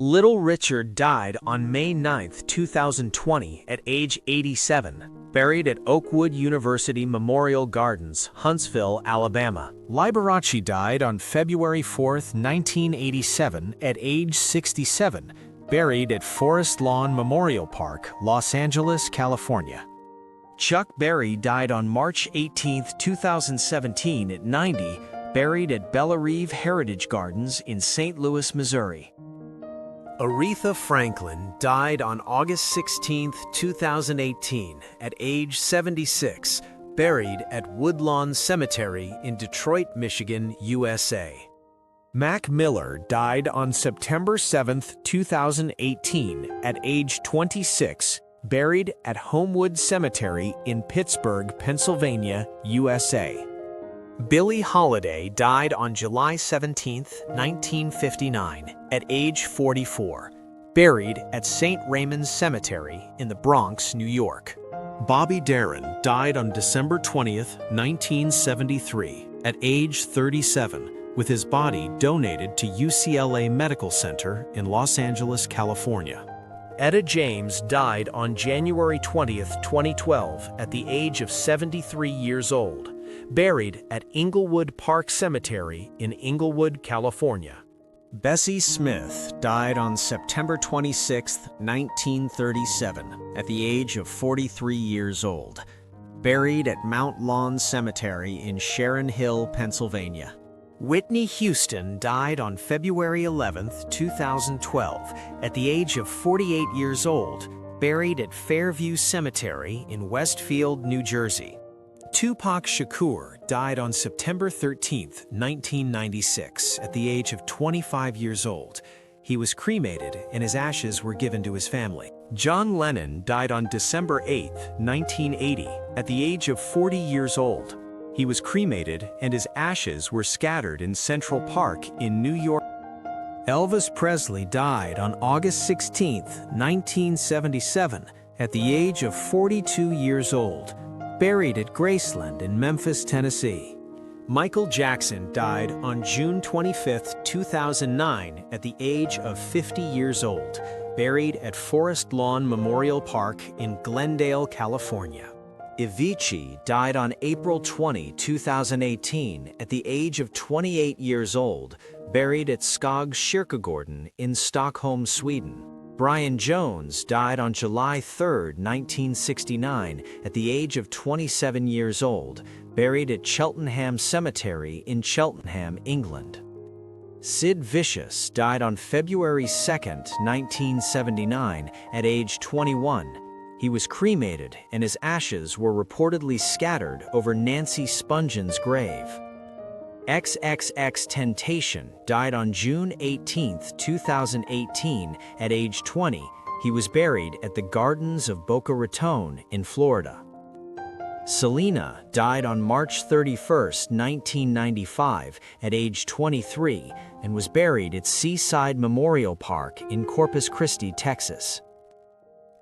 Little Richard died on May 9, 2020 at age 87, buried at Oakwood University Memorial Gardens, Huntsville, Alabama. Liberace died on February 4, 1987 at age 67, buried at Forest Lawn Memorial Park, Los Angeles, California. Chuck Berry died on March 18, 2017 at 90, buried at Bellerive Heritage Gardens in St. Louis, Missouri. Aretha Franklin died on August 16, 2018 at age 76, buried at Woodlawn Cemetery in Detroit, Michigan, USA. Mac Miller died on September 7, 2018 at age 26, buried at Homewood Cemetery in Pittsburgh, Pennsylvania, USA. Billie Holiday died on July 17, 1959, at age 44, buried at St. Raymond's Cemetery in the Bronx, New York. Bobby Darin died on December 20, 1973, at age 37, with his body donated to UCLA Medical Center in Los Angeles, California. Etta James died on January 20, 2012, at the age of 73 years old, buried at Inglewood Park Cemetery in Inglewood, California. Bessie Smith died on September 26, 1937, at the age of 43 years old, buried at Mount Lawn Cemetery in Sharon Hill, Pennsylvania. Whitney Houston died on February 11, 2012, at the age of 48 years old, buried at Fairview Cemetery in Westfield, New Jersey. Tupac Shakur died on September 13, 1996, at the age of 25 years old. He was cremated and his ashes were given to his family. John Lennon died on December 8, 1980, at the age of 40 years old. He was cremated and his ashes were scattered in Central Park in New York. Elvis Presley died on August 16, 1977, at the age of 42 years old, buried at Graceland in Memphis, Tennessee. Michael Jackson died on June 25, 2009, at the age of 50 years old, buried at Forest Lawn Memorial Park in Glendale, California. Avicii died on April 20, 2018, at the age of 28 years old, buried at Skogskyrkogården in Stockholm, Sweden. Brian Jones died on July 3, 1969, at the age of 27 years old, buried at Cheltenham Cemetery in Cheltenham, England. Sid Vicious died on February 2, 1979, at age 21. He was cremated and his ashes were reportedly scattered over Nancy Spungen grave. XXXTentacion died on June 18, 2018, at age 20. He was buried at the Gardens of Boca Raton in Florida. Selena died on March 31, 1995, at age 23, and was buried at Seaside Memorial Park in Corpus Christi, Texas.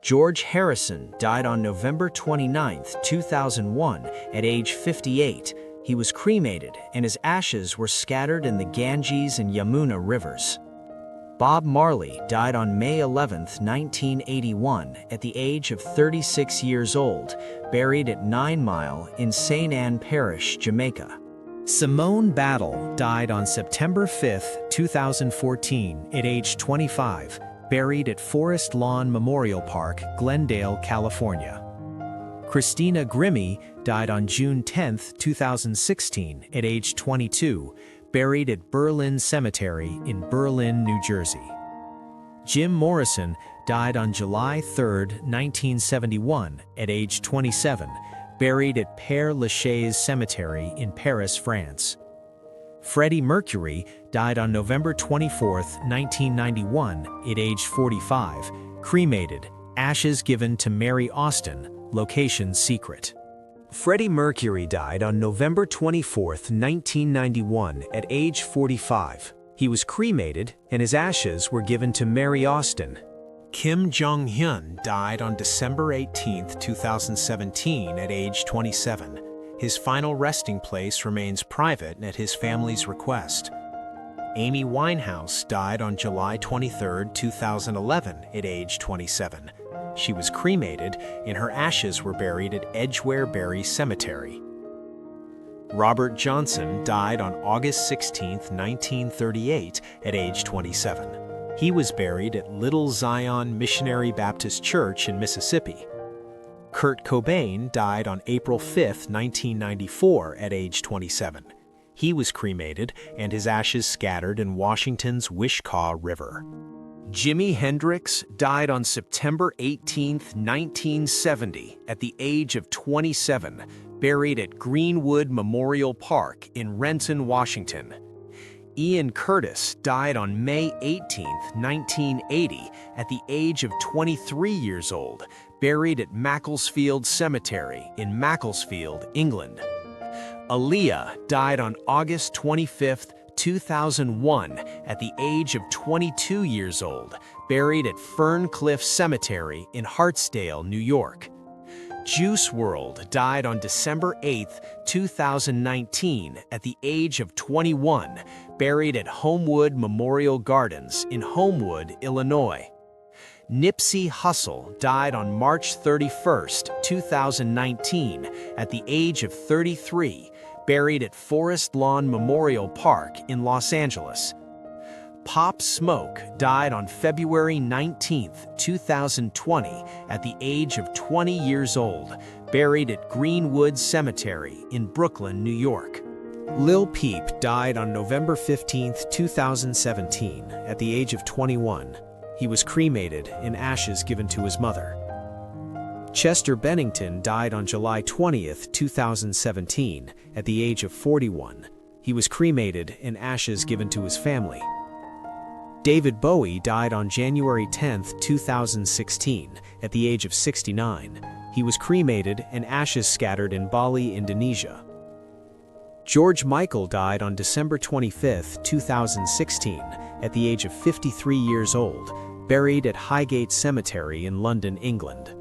George Harrison died on November 29, 2001, at age 58. He was cremated and his ashes were scattered in the Ganges and Yamuna rivers. Bob Marley died on May 11, 1981, at the age of 36 years old, buried at 9 Mile in St. Anne Parish, Jamaica. Simone Battle died on September 5, 2014, at age 25, buried at Forest Lawn Memorial Park, Glendale, California. Christina Grimmie died on June 10, 2016, at age 22, buried at Berlin Cemetery in Berlin, New Jersey. Jim Morrison died on July 3, 1971, at age 27, buried at Père Lachaise Cemetery in Paris, France. Freddie Mercury died on November 24, 1991, at age 45, cremated, ashes given to Mary Austin, location secret. Freddie Mercury died on November 24, 1991, at age 45. He was cremated and his ashes were given to Mary Austin. Kim Jong-hyun died on December 18, 2017, at age 27. His final resting place remains private at his family's request. Amy Winehouse died on July 23, 2011, at age 27. She was cremated, and her ashes were buried at Edgware Cemetery. Robert Johnson died on August 16, 1938, at age 27. He was buried at Little Zion Missionary Baptist Church in Mississippi. Kurt Cobain died on April 5, 1994, at age 27. He was cremated, and his ashes scattered in Washington's Wishkah River. Jimi Hendrix died on September 18, 1970, at the age of 27, buried at Greenwood Memorial Park in Renton, Washington. Ian Curtis died on May 18, 1980, at the age of 23 years old, buried at Macclesfield Cemetery in Macclesfield, England. Aaliyah died on August 25, 2001, at the age of 22 years old, buried at Ferncliff Cemetery in Hartsdale, New York. Juice WRLD died on December 8, 2019, at the age of 21, buried at Homewood Memorial Gardens in Homewood, Illinois. Nipsey Hussle died on March 31, 2019, at the age of 33, buried at Forest Lawn Memorial Park in Los Angeles. Pop Smoke died on February 19, 2020, at the age of 20 years old, buried at Greenwood Cemetery in Brooklyn, New York. Lil Peep died on November 15, 2017, at the age of 21. He was cremated and ashes given to his mother. Chester Bennington died on July 20, 2017, at the age of 41. He was cremated and ashes given to his family. David Bowie died on January 10, 2016, at the age of 69. He was cremated and ashes scattered in Bali, Indonesia. George Michael died on December 25, 2016, at the age of 53 years old, buried at Highgate Cemetery in London, England.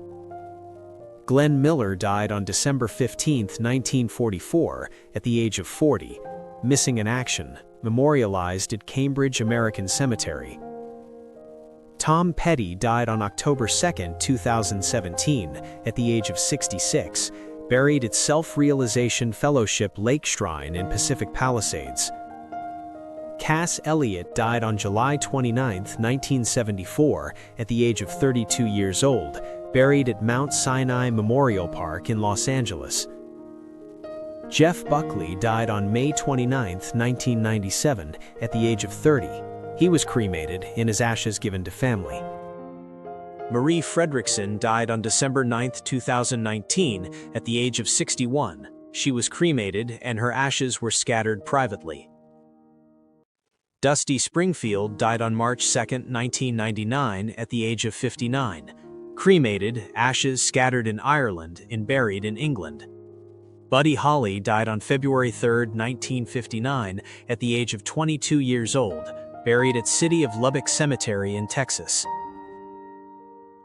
Glenn Miller died on December 15, 1944, at the age of 40, missing in action, memorialized at Cambridge American Cemetery. Tom Petty died on October 2, 2017, at the age of 66, buried at Self-Realization Fellowship Lake Shrine in Pacific Palisades. Cass Elliot died on July 29, 1974, at the age of 32 years old, buried at Mount Sinai Memorial Park in Los Angeles. Jeff Buckley died on May 29, 1997, at the age of 30. He was cremated and his ashes given to family. Marie Fredriksson died on December 9, 2019, at the age of 61. She was cremated and her ashes were scattered privately. Dusty Springfield died on March 2, 1999, at the age of 59. Cremated, ashes scattered in Ireland and buried in England. Buddy Holly died on February 3, 1959, at the age of 22 years old, buried at City of Lubbock Cemetery in Texas.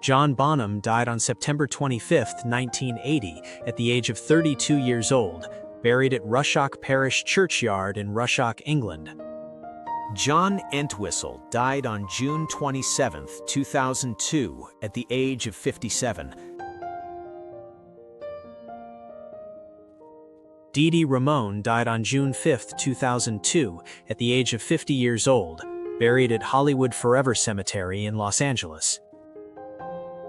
John Bonham died on September 25, 1980, at the age of 32 years old, buried at Rushock Parish Churchyard in Rushock, England. John Entwistle died on June 27, 2002, at the age of 57. Dee Dee Ramone died on June 5, 2002, at the age of 50 years old, buried at Hollywood Forever Cemetery in Los Angeles.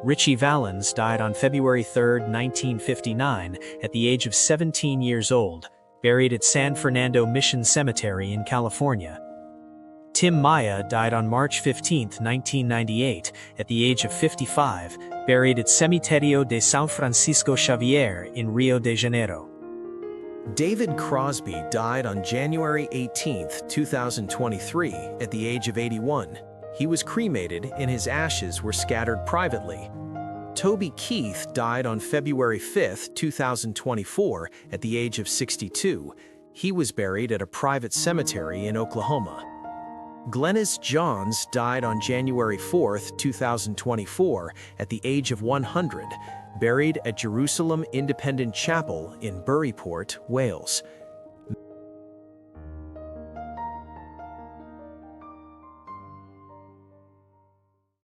Ritchie Valens died on February 3, 1959, at the age of 17 years old, buried at San Fernando Mission Cemetery in California. Tim Maya died on March 15, 1998, at the age of 55, buried at Cemiterio de São Francisco Xavier in Rio de Janeiro. David Crosby died on January 18, 2023, at the age of 81. He was cremated and his ashes were scattered privately. Toby Keith died on February 5, 2024, at the age of 62. He was buried at a private cemetery in Oklahoma. Glynis Johns died on January 4, 2024, at the age of 100, buried at Jerusalem Independent Chapel in Buryport, Wales.